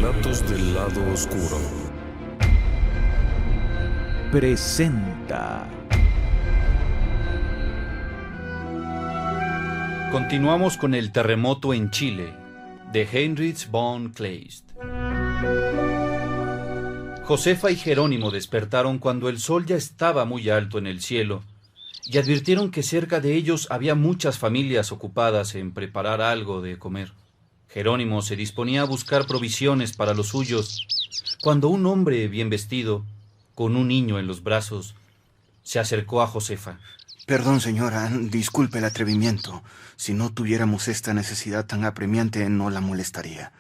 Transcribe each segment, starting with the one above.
Relatos del lado oscuro. Presenta. Continuamos con El terremoto en Chile, de Heinrich von Kleist. Josefa y Jerónimo despertaron cuando el sol ya estaba muy alto en el cielo y advirtieron que cerca de ellos había muchas familias ocupadas en preparar algo de comer. Jerónimo se disponía a buscar provisiones para los suyos cuando un hombre bien vestido, con un niño en los brazos, se acercó a Josefa. Perdón, señora, disculpe el atrevimiento. Si no tuviéramos esta necesidad tan apremiante, no la molestaría.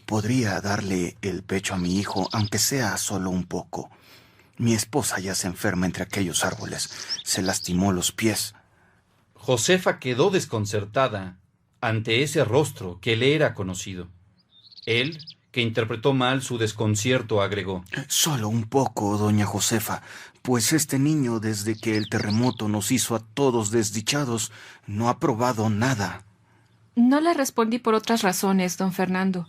¿Podría darle el pecho a mi hijo, aunque sea solo un poco? Mi esposa ya se enferma entre aquellos árboles. Se lastimó los pies. Josefa quedó desconcertada ante ese rostro que le era conocido. Él, que interpretó mal su desconcierto, agregó: Solo un poco, doña Josefa, pues este niño, desde que el terremoto nos hizo a todos desdichados, no ha probado nada. No le respondí por otras razones, don Fernando.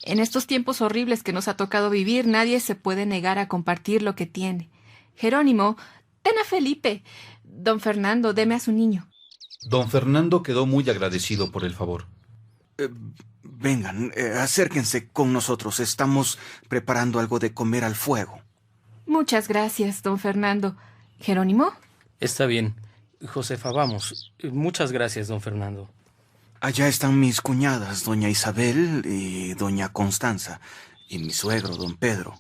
En estos tiempos horribles que nos ha tocado vivir, nadie se puede negar a compartir lo que tiene. Jerónimo, ten a Felipe. Don Fernando, deme a su niño. Don Fernando quedó muy agradecido por el favor. Vengan, acérquense con nosotros. Estamos preparando algo de comer al fuego. Muchas gracias, don Fernando. ¿Jerónimo? Está bien. Josefa, vamos. Muchas gracias, don Fernando. Allá están mis cuñadas, doña Isabel y doña Constanza, y mi suegro, don Pedro.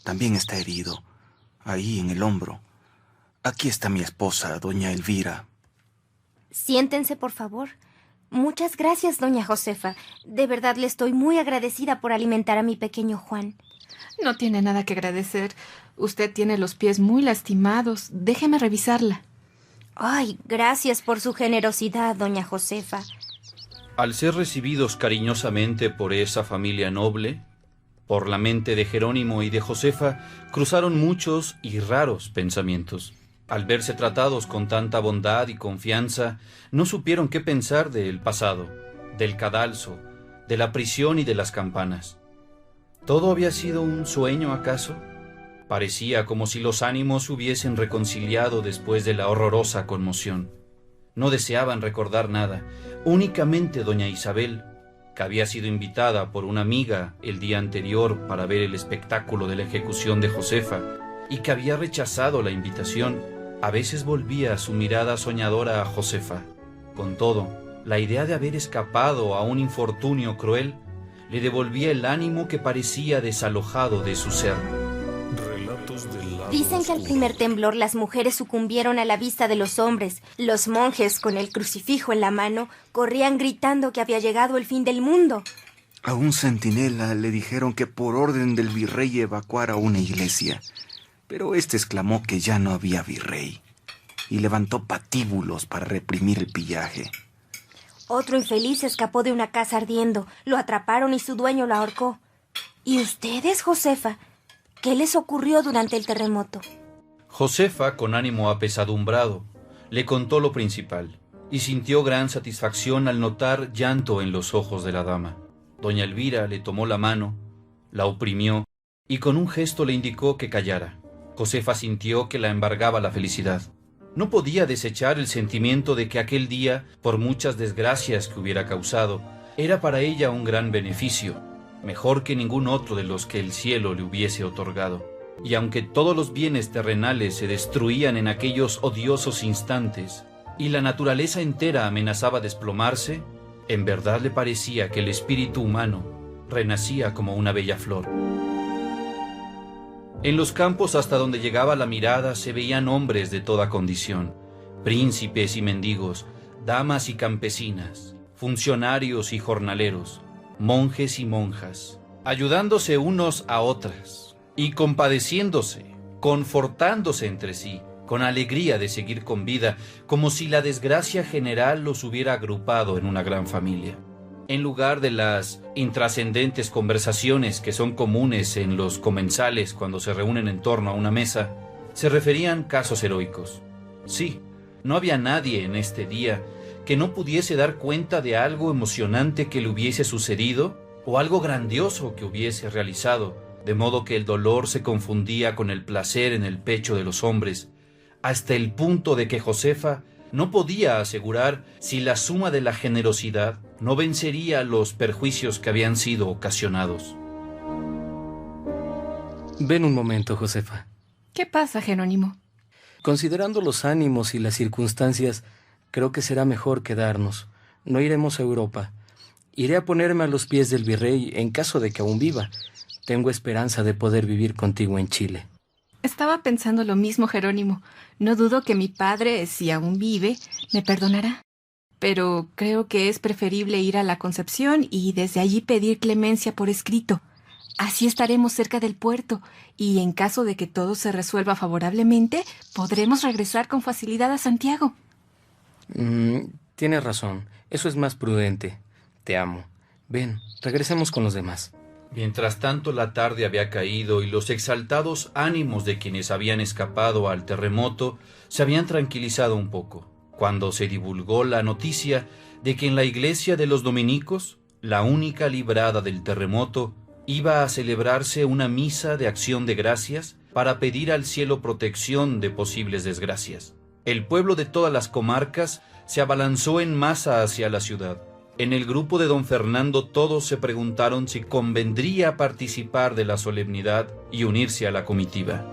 También está herido, ahí en el hombro. Aquí está mi esposa, doña Elvira. Siéntense, por favor. Muchas gracias, doña Josefa. De verdad le estoy muy agradecida por alimentar a mi pequeño Juan. No tiene nada que agradecer. Usted tiene los pies muy lastimados. Déjeme revisarla. Ay, gracias por su generosidad, doña Josefa. Al ser recibidos cariñosamente por esa familia noble, por la mente de Jerónimo y de Josefa cruzaron muchos y raros pensamientos. Al verse tratados con tanta bondad y confianza, no supieron qué pensar del pasado, del cadalso, de la prisión y de las campanas. ¿Todo había sido un sueño, acaso? Parecía como si los ánimos se hubiesen reconciliado después de la horrorosa conmoción. No deseaban recordar nada, únicamente doña Isabel, que había sido invitada por una amiga el día anterior para ver el espectáculo de la ejecución de Josefa, y que había rechazado la invitación. A veces volvía su mirada soñadora a Josefa. Con todo, la idea de haber escapado a un infortunio cruel le devolvía el ánimo que parecía desalojado de su ser. Relatos del lado Dicen que al oscuro. primer temblor las mujeres sucumbieron a la vista de los hombres. Los monjes, con el crucifijo en la mano, corrían gritando que había llegado el fin del mundo. A un centinela le dijeron que por orden del virrey evacuara una iglesia. Pero éste exclamó que ya no había virrey y levantó patíbulos para reprimir el pillaje. Otro infeliz escapó de una casa ardiendo. Lo atraparon y su dueño lo ahorcó. ¿Y ustedes, Josefa? ¿Qué les ocurrió durante el terremoto? Josefa, con ánimo apesadumbrado, le contó lo principal y sintió gran satisfacción al notar llanto en los ojos de la dama. Doña Elvira le tomó la mano, la oprimió y con un gesto le indicó que callara. Josefa sintió que la embargaba la felicidad. No podía desechar el sentimiento de que aquel día, por muchas desgracias que hubiera causado, era para ella un gran beneficio, mejor que ningún otro de los que el cielo le hubiese otorgado. Y aunque todos los bienes terrenales se destruían en aquellos odiosos instantes, y la naturaleza entera amenazaba desplomarse, en verdad le parecía que el espíritu humano renacía como una bella flor. En los campos hasta donde llegaba la mirada se veían hombres de toda condición, príncipes y mendigos, damas y campesinas, funcionarios y jornaleros, monjes y monjas, ayudándose unos a otras y compadeciéndose, confortándose entre sí, con alegría de seguir con vida, como si la desgracia general los hubiera agrupado en una gran familia. En lugar de las intrascendentes conversaciones que son comunes en los comensales cuando se reúnen en torno a una mesa, se referían casos heroicos. Sí, no había nadie en este día que no pudiese dar cuenta de algo emocionante que le hubiese sucedido o algo grandioso que hubiese realizado, de modo que el dolor se confundía con el placer en el pecho de los hombres, hasta el punto de que Josefa no podía asegurar si la suma de la generosidad no vencería los perjuicios que habían sido ocasionados. Ven un momento, Josefa. ¿Qué pasa, Jerónimo? Considerando los ánimos y las circunstancias, creo que será mejor quedarnos. No iremos a Europa. Iré a ponerme a los pies del virrey en caso de que aún viva. Tengo esperanza de poder vivir contigo en Chile. Estaba pensando lo mismo, Jerónimo. No dudo que mi padre, si aún vive, me perdonará. Pero creo que es preferible ir a la Concepción y desde allí pedir clemencia por escrito. Así estaremos cerca del puerto y, en caso de que todo se resuelva favorablemente, podremos regresar con facilidad a Santiago. Tienes razón. Eso es más prudente. Te amo. Ven, regresemos con los demás. Mientras tanto, la tarde había caído y los exaltados ánimos de quienes habían escapado al terremoto se habían tranquilizado un poco, cuando se divulgó la noticia de que en la iglesia de los dominicos, la única librada del terremoto, iba a celebrarse una misa de acción de gracias para pedir al cielo protección de posibles desgracias. El pueblo de todas las comarcas se abalanzó en masa hacia la ciudad. En el grupo de don Fernando todos se preguntaron si convendría participar de la solemnidad y unirse a la comitiva.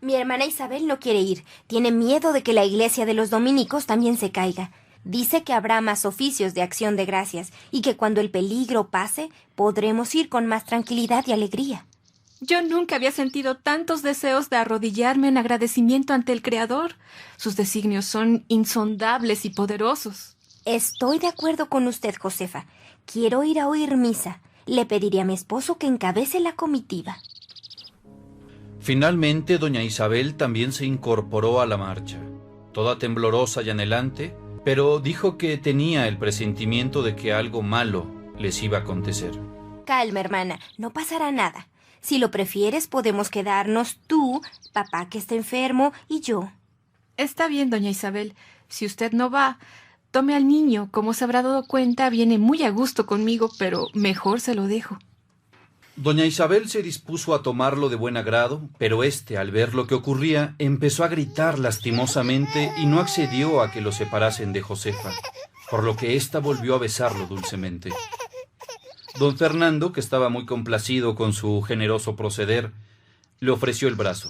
Mi hermana Isabel no quiere ir. Tiene miedo de que la iglesia de los dominicos también se caiga. Dice que habrá más oficios de acción de gracias y que cuando el peligro pase podremos ir con más tranquilidad y alegría. Yo nunca había sentido tantos deseos de arrodillarme en agradecimiento ante el Creador. Sus designios son insondables y poderosos. Estoy de acuerdo con usted, Josefa. Quiero ir a oír misa. Le pediré a mi esposo que encabece la comitiva. Finalmente, doña Isabel también se incorporó a la marcha, toda temblorosa y anhelante, pero dijo que tenía el presentimiento de que algo malo les iba a acontecer. Calma, hermana, no pasará nada. Si lo prefieres, podemos quedarnos tú, papá que está enfermo y yo. Está bien, doña Isabel. Si usted no va, tome al niño. Como se habrá dado cuenta, viene muy a gusto conmigo, pero mejor se lo dejo. Doña Isabel se dispuso a tomarlo de buen agrado, pero éste, al ver lo que ocurría, empezó a gritar lastimosamente y no accedió a que lo separasen de Josefa, por lo que ésta volvió a besarlo dulcemente. Don Fernando, que estaba muy complacido con su generoso proceder, le ofreció el brazo.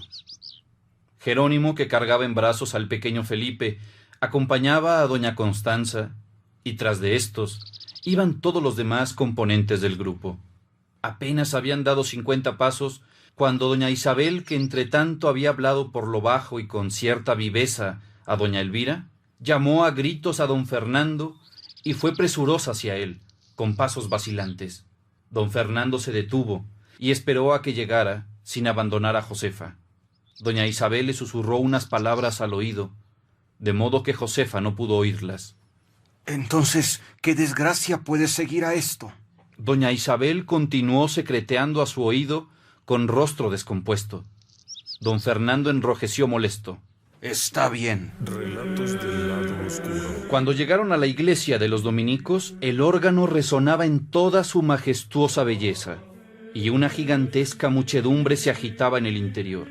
Jerónimo, que cargaba en brazos al pequeño Felipe, acompañaba a doña Constanza, y tras de estos iban todos los demás componentes del grupo. Apenas habían dado 50 pasos, cuando doña Isabel, que entre tanto había hablado por lo bajo y con cierta viveza a doña Elvira, llamó a gritos a don Fernando y fue presurosa hacia él, con pasos vacilantes. Don Fernando se detuvo y esperó a que llegara, sin abandonar a Josefa. Doña Isabel le susurró unas palabras al oído, de modo que Josefa no pudo oírlas. Entonces, ¿qué desgracia puede seguir a esto? Doña Isabel continuó secreteando a su oído con rostro descompuesto. Don Fernando enrojeció molesto. Está bien. Relatos del lado oscuro. Cuando llegaron a la iglesia de los dominicos, el órgano resonaba en toda su majestuosa belleza, y una gigantesca muchedumbre se agitaba en el interior.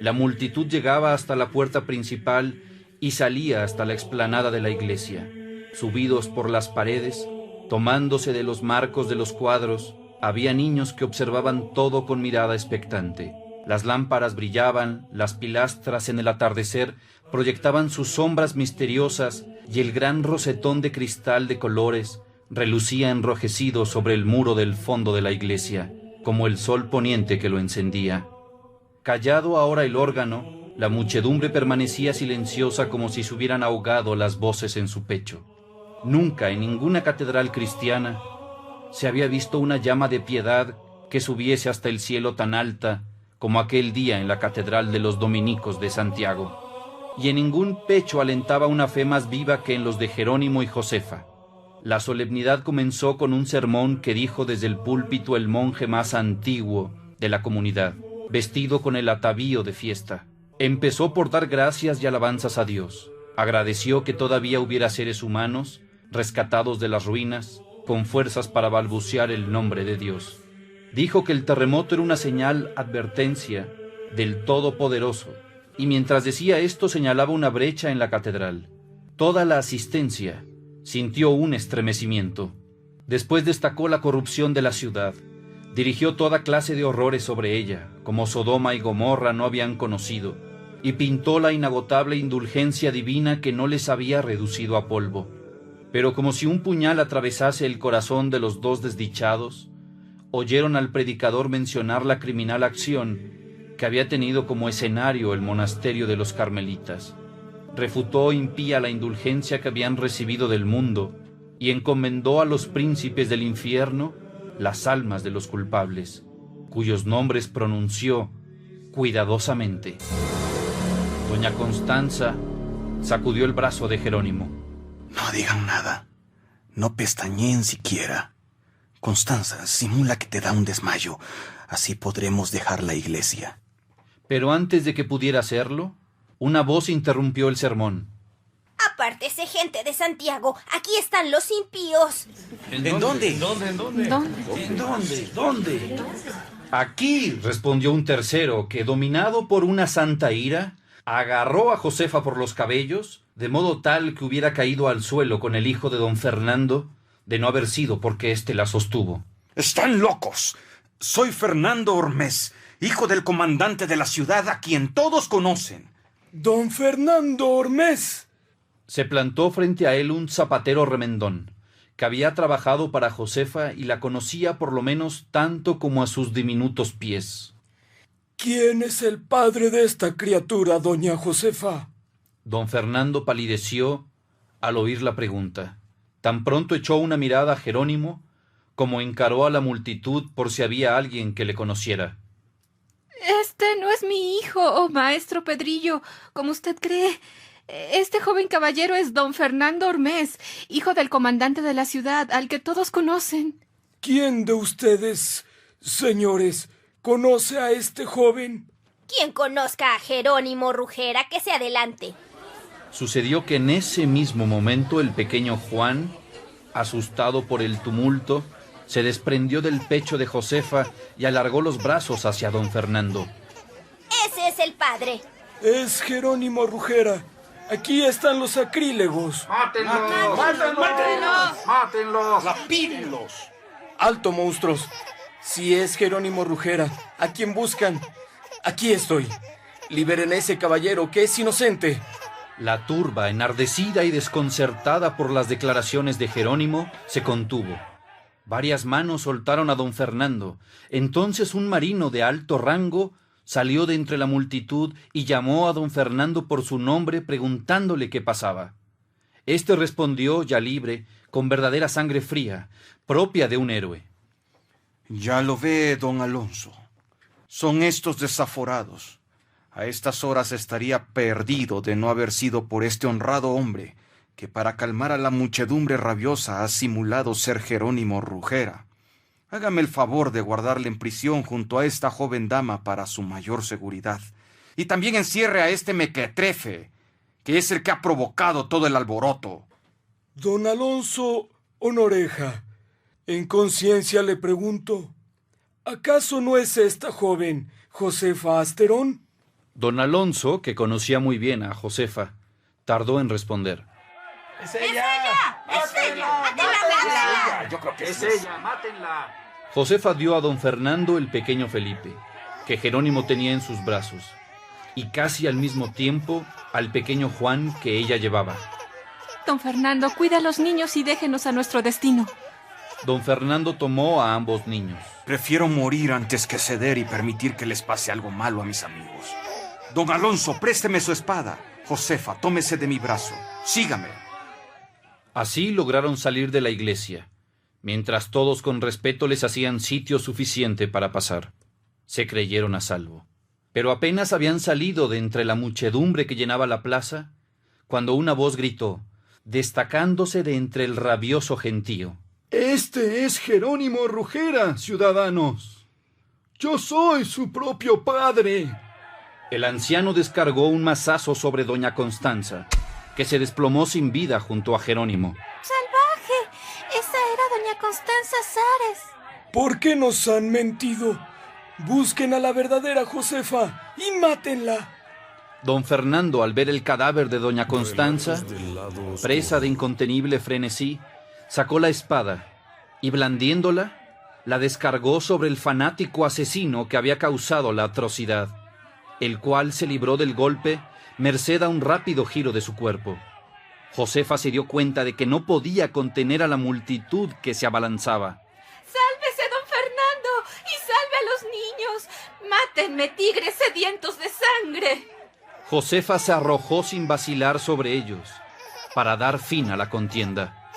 La multitud llegaba hasta la puerta principal y salía hasta la explanada de la iglesia. Subidos por las paredes, tomándose de los marcos de los cuadros, había niños que observaban todo con mirada expectante. Las lámparas brillaban, las pilastras en el atardecer proyectaban sus sombras misteriosas y el gran rosetón de cristal de colores relucía enrojecido sobre el muro del fondo de la iglesia, como el sol poniente que lo encendía. Callado ahora el órgano, la muchedumbre permanecía silenciosa como si se hubieran ahogado las voces en su pecho. Nunca en ninguna catedral cristiana se había visto una llama de piedad que subiese hasta el cielo tan alta como aquel día en la catedral de los dominicos de Santiago, y en ningún pecho alentaba una fe más viva que en los de Jerónimo y Josefa. La solemnidad comenzó con un sermón que dijo desde el púlpito el monje más antiguo de la comunidad, vestido con el atavío de fiesta. Empezó por dar gracias y alabanzas a Dios. Agradeció que todavía hubiera seres humanos rescatados de las ruinas, con fuerzas para balbucear el nombre de Dios. Dijo que el terremoto era una señal advertencia del Todopoderoso, y mientras decía esto señalaba una brecha en la catedral. Toda la asistencia sintió un estremecimiento. Después destacó la corrupción de la ciudad. Dirigió toda clase de horrores sobre ella, como Sodoma y Gomorra no habían conocido, y pintó la inagotable indulgencia divina que no les había reducido a polvo. Pero como si un puñal atravesase el corazón de los dos desdichados, oyeron al predicador mencionar la criminal acción que había tenido como escenario el monasterio de los carmelitas. Refutó impía la indulgencia que habían recibido del mundo y encomendó a los príncipes del infierno las almas de los culpables, cuyos nombres pronunció cuidadosamente. Doña Constanza sacudió el brazo de Jerónimo. No digan nada. No pestañeen siquiera. Constanza, simula que te da un desmayo. Así podremos dejar la iglesia. Pero antes de que pudiera hacerlo, una voz interrumpió el sermón. Apártese, gente de Santiago. Aquí están los impíos. ¿En dónde? ¿Dónde? Aquí, respondió un tercero, que dominado por una santa ira, agarró a Josefa por los cabellos, de modo tal que hubiera caído al suelo con el hijo de don Fernando, de no haber sido porque éste la sostuvo. ¡Están locos! Soy Fernando Ormés, hijo del comandante de la ciudad a quien todos conocen. Don Fernando Ormés. Se plantó frente a él un zapatero remendón, que había trabajado para Josefa y la conocía por lo menos tanto como a sus diminutos pies. ¿Quién es el padre de esta criatura, doña Josefa? Don Fernando palideció al oír la pregunta. Tan pronto echó una mirada a Jerónimo, como encaró a la multitud por si había alguien que le conociera. Este no es mi hijo, oh maestro Pedrillo, como usted cree. Este joven caballero es don Fernando Ormés, hijo del comandante de la ciudad, al que todos conocen. ¿Quién de ustedes, señores, conoce a este joven? Quien conozca a Jerónimo Rugera, que se adelante. Sucedió que en ese mismo momento el pequeño Juan, asustado por el tumulto, se desprendió del pecho de Josefa y alargó los brazos hacia don Fernando. Ese es el padre. Es Jerónimo Rugera. Aquí están los sacrílegos. ¡Mátenlos! ¡Lapídenlos! ¡Alto, monstruos! Si es Jerónimo Rugera, ¿a quién buscan? Aquí estoy. Liberen a ese caballero que es inocente. La turba, enardecida y desconcertada por las declaraciones de Jerónimo, se contuvo. Varias manos soltaron a don Fernando. Entonces un marino de alto rango salió de entre la multitud y llamó a don Fernando por su nombre preguntándole qué pasaba. Este respondió, ya libre, con verdadera sangre fría, propia de un héroe. Ya lo ve, don Alonso. Son estos desaforados. A estas horas estaría perdido de no haber sido por este honrado hombre que para calmar a la muchedumbre rabiosa ha simulado ser Jerónimo Rugera. Hágame el favor de guardarle en prisión junto a esta joven dama para su mayor seguridad. Y también encierre a este mequetrefe, que es el que ha provocado todo el alboroto. Don Alonso Honoreja, en conciencia le pregunto, ¿acaso no es esta joven Josefa Asterón? Don Alonso, que conocía muy bien a Josefa, tardó en responder. ¡Es ella! Yo creo que es ella, mátenla. Josefa dio a don Fernando el pequeño Felipe, que Jerónimo tenía en sus brazos, y casi al mismo tiempo al pequeño Juan que ella llevaba. Don Fernando, cuida a los niños y déjenos a nuestro destino. Don Fernando tomó a ambos niños. Prefiero morir antes que ceder y permitir que les pase algo malo a mis amigos. Don Alonso, présteme su espada. Josefa, tómese de mi brazo. Sígame. Así lograron salir de la iglesia, mientras todos con respeto les hacían sitio suficiente para pasar. Se creyeron a salvo. Pero apenas habían salido de entre la muchedumbre que llenaba la plaza, cuando una voz gritó, destacándose de entre el rabioso gentío. Este es Jerónimo Rugera, ciudadanos. Yo soy su propio padre. El anciano descargó un mazazo sobre doña Constanza, que se desplomó sin vida junto a Jerónimo. ¡Salvaje! Esa era doña Constanza Sares. ¿Por qué nos han mentido? Busquen a la verdadera Josefa y mátenla. Don Fernando, al ver el cadáver de doña Constanza, presa de incontenible frenesí, sacó la espada y, blandiéndola, la descargó sobre el fanático asesino que había causado la atrocidad, el cual se libró del golpe merced a un rápido giro de su cuerpo. Josefa se dio cuenta de que no podía contener a la multitud que se abalanzaba. ¡Sálvese, don Fernando! ¡Y salve a los niños! ¡Mátenme, tigres sedientos de sangre! Josefa se arrojó sin vacilar sobre ellos para dar fin a la contienda.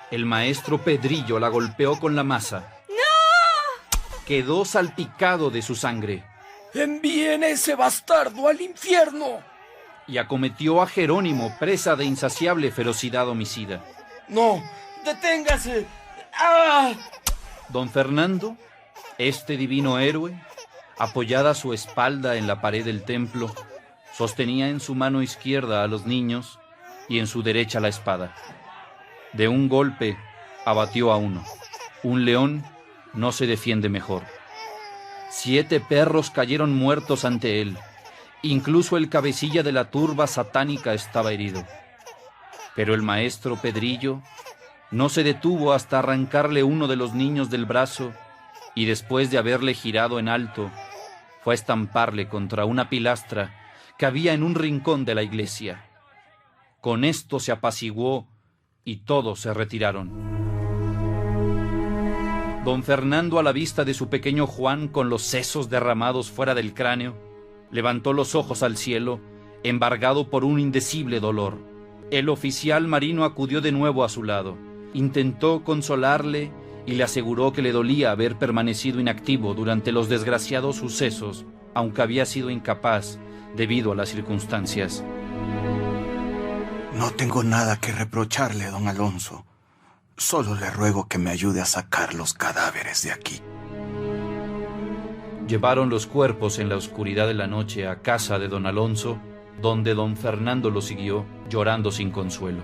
El maestro Pedrillo la golpeó con la maza. ¡No! Quedó salpicado de su sangre. ¡Envíen a ese bastardo al infierno! Y acometió a Jerónimo, presa de insaciable ferocidad homicida. ¡No! ¡Deténgase! ¡Ah! Don Fernando, este divino héroe, apoyada su espalda en la pared del templo, sostenía en su mano izquierda a los niños y en su derecha la espada. De un golpe abatió a uno. Un león no se defiende mejor. 7 perros cayeron muertos ante él. Incluso el cabecilla de la turba satánica estaba herido. Pero el maestro Pedrillo no se detuvo hasta arrancarle uno de los niños del brazo y, después de haberle girado en alto, fue a estamparle contra una pilastra que había en un rincón de la iglesia. Con esto se apaciguó y todos se retiraron. Don Fernando, a la vista de su pequeño Juan con los sesos derramados fuera del cráneo, levantó los ojos al cielo, embargado por un indecible dolor. El oficial marino acudió de nuevo a su lado, intentó consolarle y le aseguró que le dolía haber permanecido inactivo durante los desgraciados sucesos, aunque había sido incapaz debido a las circunstancias. No tengo nada que reprocharle, don Alonso. Solo le ruego que me ayude a sacar los cadáveres de aquí. Llevaron los cuerpos en la oscuridad de la noche a casa de don Alonso, donde don Fernando lo siguió, llorando sin consuelo.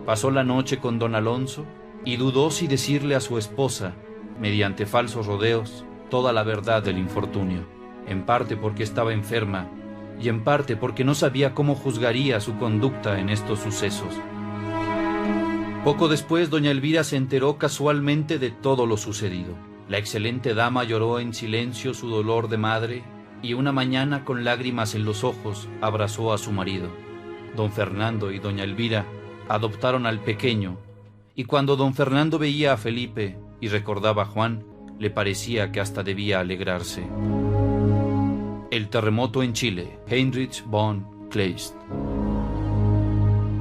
Pasó la noche con don Alonso y dudó si decirle a su esposa, mediante falsos rodeos, toda la verdad del infortunio, en parte porque estaba enferma y en parte porque no sabía cómo juzgaría su conducta en estos sucesos. Poco después, doña Elvira se enteró casualmente de todo lo sucedido. La excelente dama lloró en silencio su dolor de madre y una mañana, con lágrimas en los ojos, abrazó a su marido. Don Fernando y doña Elvira adoptaron al pequeño, y cuando don Fernando veía a Felipe y recordaba a Juan, le parecía que hasta debía alegrarse. El terremoto en Chile, Heinrich von Kleist.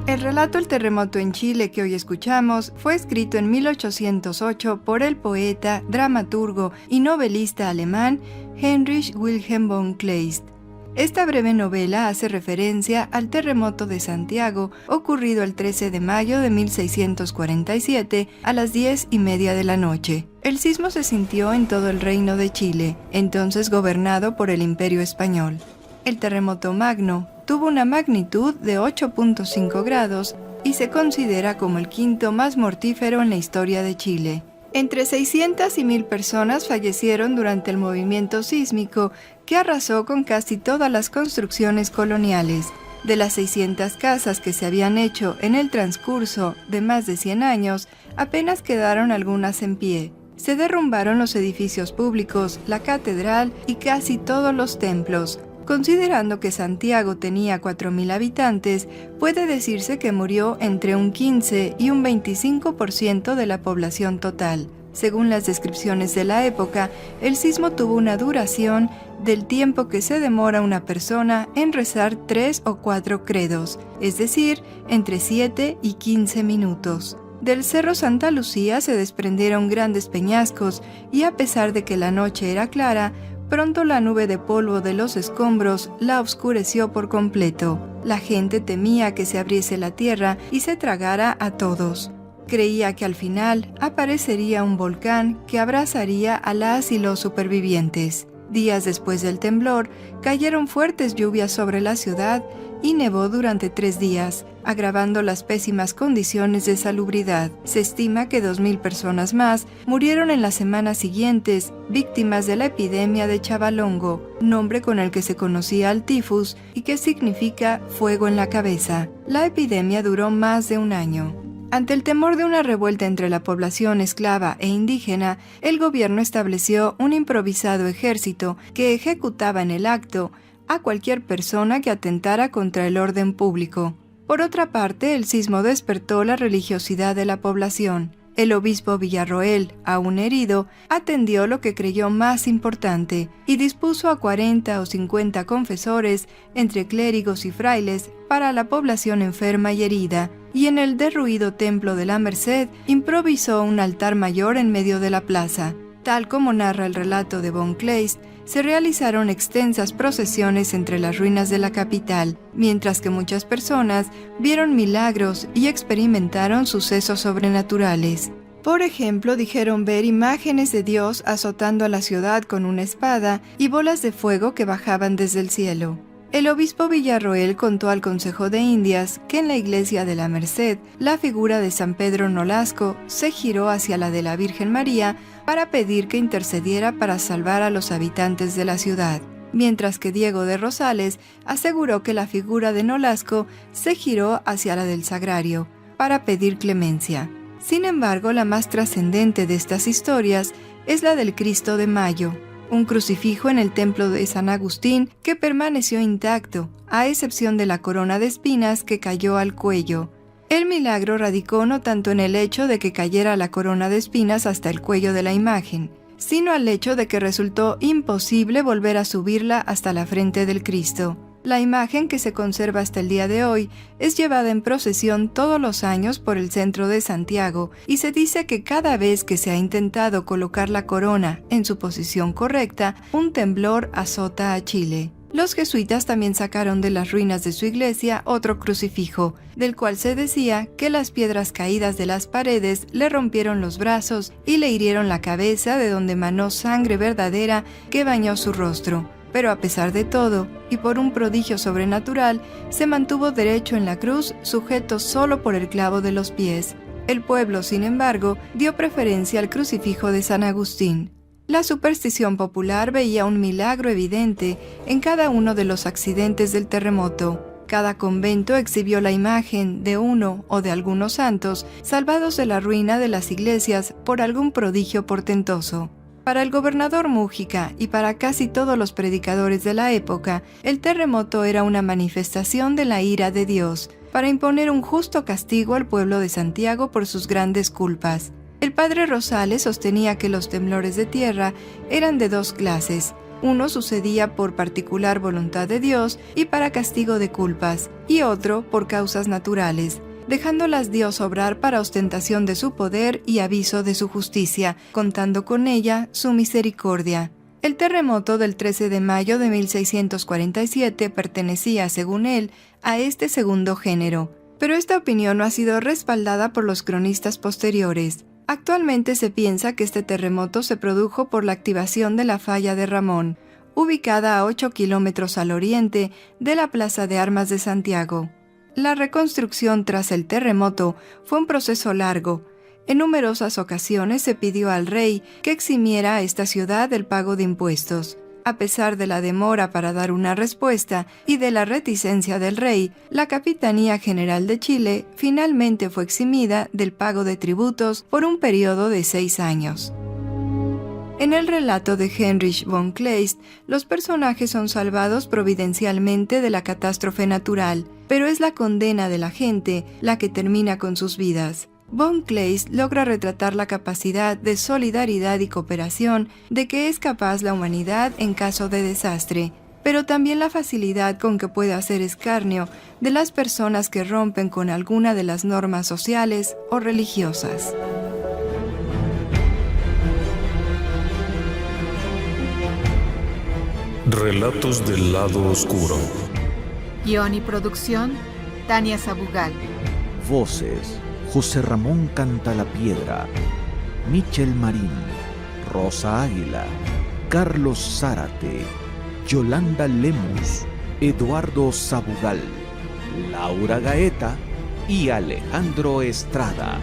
El relato El terremoto en Chile que hoy escuchamos fue escrito en 1808 por el poeta, dramaturgo y novelista alemán Heinrich Wilhelm von Kleist. Esta breve novela hace referencia al terremoto de Santiago ocurrido el 13 de mayo de 1647 a las 10:30 de la noche. El sismo se sintió en todo el Reino de Chile, entonces gobernado por el Imperio Español. El terremoto magno tuvo una magnitud de 8.5 grados y se considera como el quinto más mortífero en la historia de Chile. Entre 600 y 1000 personas fallecieron durante el movimiento sísmico que arrasó con casi todas las construcciones coloniales. De las 600 casas que se habían hecho en el transcurso de más de 100 años, apenas quedaron algunas en pie. Se derrumbaron los edificios públicos, la catedral y casi todos los templos. Considerando que Santiago tenía 4000 habitantes, puede decirse que murió entre un 15 y un 25% de la población total. Según las descripciones de la época, el sismo tuvo una duración del tiempo que se demora una persona en rezar 3 o 4 credos, es decir, entre 7 y 15 minutos. Del Cerro Santa Lucía se desprendieron grandes peñascos y a pesar de que la noche era clara, pronto la nube de polvo de los escombros la oscureció por completo. La gente temía que se abriese la tierra y se tragara a todos. Creía que al final aparecería un volcán que abrazaría a las y los supervivientes. Días después del temblor, cayeron fuertes lluvias sobre la ciudad y nevó durante 3 días, agravando las pésimas condiciones de salubridad. Se estima que 2.000 personas más murieron en las semanas siguientes, víctimas de la epidemia de Chabalongo, nombre con el que se conocía al tifus y que significa fuego en la cabeza. La epidemia duró más de un año. Ante el temor de una revuelta entre la población esclava e indígena, el gobierno estableció un improvisado ejército que ejecutaba en el acto a cualquier persona que atentara contra el orden público. Por otra parte, el sismo despertó la religiosidad de la población. El obispo Villarroel, aún herido, atendió lo que creyó más importante y dispuso a 40 o 50 confesores, entre clérigos y frailes, para la población enferma y herida, y en el derruido templo de la Merced improvisó un altar mayor en medio de la plaza. Tal como narra el relato de von Kleist, se realizaron extensas procesiones entre las ruinas de la capital, mientras que muchas personas vieron milagros y experimentaron sucesos sobrenaturales. Por ejemplo, dijeron ver imágenes de Dios azotando a la ciudad con una espada y bolas de fuego que bajaban desde el cielo. El obispo Villarroel contó al Consejo de Indias que en la iglesia de la Merced, la figura de San Pedro Nolasco se giró hacia la de la Virgen María para pedir que intercediera para salvar a los habitantes de la ciudad, mientras que Diego de Rosales aseguró que la figura de Nolasco se giró hacia la del Sagrario para pedir clemencia. Sin embargo, la más trascendente de estas historias es la del Cristo de Mayo, un crucifijo en el templo de San Agustín que permaneció intacto, a excepción de la corona de espinas que cayó al cuello. El milagro radicó no tanto en el hecho de que cayera la corona de espinas hasta el cuello de la imagen, sino al hecho de que resultó imposible volver a subirla hasta la frente del Cristo. La imagen, que se conserva hasta el día de hoy, es llevada en procesión todos los años por el centro de Santiago y se dice que cada vez que se ha intentado colocar la corona en su posición correcta, un temblor azota a Chile. Los jesuitas también sacaron de las ruinas de su iglesia otro crucifijo, del cual se decía que las piedras caídas de las paredes le rompieron los brazos y le hirieron la cabeza, de donde manó sangre verdadera que bañó su rostro. Pero a pesar de todo, y por un prodigio sobrenatural, se mantuvo derecho en la cruz, sujeto solo por el clavo de los pies. El pueblo, sin embargo, dio preferencia al crucifijo de San Agustín. La superstición popular veía un milagro evidente en cada uno de los accidentes del terremoto. Cada convento exhibió la imagen de uno o de algunos santos salvados de la ruina de las iglesias por algún prodigio portentoso. Para el gobernador Múgica y para casi todos los predicadores de la época, el terremoto era una manifestación de la ira de Dios, para imponer un justo castigo al pueblo de Santiago por sus grandes culpas. El padre Rosales sostenía que los temblores de tierra eran de 2 clases. Uno sucedía por particular voluntad de Dios y para castigo de culpas, y otro por causas naturales, dejándolas Dios obrar para ostentación de su poder y aviso de su justicia, contando con ella su misericordia. El terremoto del 13 de mayo de 1647 pertenecía, según él, a este segundo género, pero esta opinión no ha sido respaldada por los cronistas posteriores. Actualmente se piensa que este terremoto se produjo por la activación de la falla de Ramón, ubicada a 8 kilómetros al oriente de la Plaza de Armas de Santiago. La reconstrucción tras el terremoto fue un proceso largo. En numerosas ocasiones se pidió al rey que eximiera a esta ciudad del pago de impuestos. A pesar de la demora para dar una respuesta y de la reticencia del rey, la Capitanía General de Chile finalmente fue eximida del pago de tributos por un periodo de 6 años. En el relato de Heinrich von Kleist, los personajes son salvados providencialmente de la catástrofe natural, pero es la condena de la gente la que termina con sus vidas. Von Kleist logra retratar la capacidad de solidaridad y cooperación de que es capaz la humanidad en caso de desastre, pero también la facilidad con que puede hacer escarnio de las personas que rompen con alguna de las normas sociales o religiosas. Relatos del lado oscuro. Guión y producción, Tania Sabugal. Voces: José Ramón Cantalapiedra, Michel Marín, Rosa Águila, Carlos Zárate, Yolanda Lemus, Eduardo Sabugal, Laura Gaeta y Alejandro Estrada.